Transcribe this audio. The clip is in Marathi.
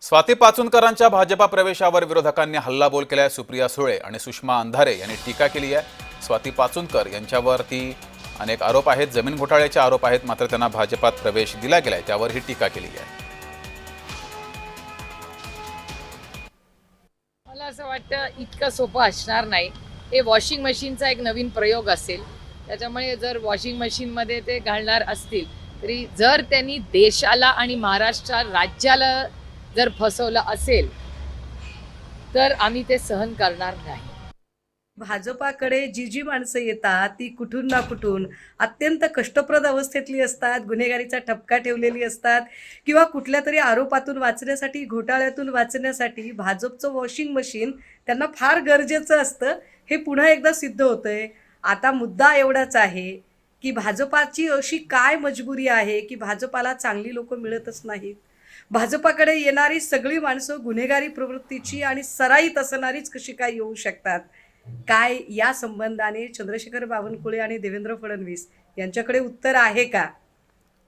स्वाती पाचुनकरांच्या भाजपा प्रवेशावर विरोधकांनी हल्लाबोल केलाय। सुप्रिया सुळे आणि सुषमा अंधारे यांनी टीका केली आहे। स्वाती पाचुनकर यांच्यावरती अनेक आरोप आहेत, जमीन घोटाळ्याचे आरोप आहेत, मात्र त्यांना भाजपात प्रवेश दिला गेलाय त्यावर ही टीका केली आहे। मला असं वाटतं इतकं सोपं असणार नाही। हे वॉशिंग मशीनचा एक नवीन प्रयोग असेल, त्याच्यामुळे जर वॉशिंग मशीनमध्ये ते घालणार असतील तरी जर त्यांनी देशाला आणि महाराष्ट्र राज्याला जर फसवलं असेल तर आम्ही ते सहन करणार नाही। भाजपाकडे जी माणसं येतात ती कुठून ना कुठून अत्यंत कष्टप्रद अवस्थेतली असतात, गुन्हेगारीचा ठपका ठेवलेली असतात किंवा कुठल्या तरी आरोपातून वाचण्यासाठी, घोटाळ्यातून वाचण्यासाठी भाजपचं वॉशिंग मशीन त्यांना फार गरजेचं असतं। हे पुन्हा एकदा सिद्ध होतंय। आता मुद्दा एवढाच आहे की भाजपाची अशी काय मजबुरी आहे की भाजपाला चांगली लोक मिळतच नाहीत। भाजपाकडे येणारी सगळी माणसं गुन्हेगारी प्रवृत्तीची आणि सराईत असणारीच कशी काय येऊ शकतात? काय या संबंधाने चंद्रशेखर बावनकुळे आणि देवेंद्र फडणवीस यांच्याकडे उत्तर आहे का?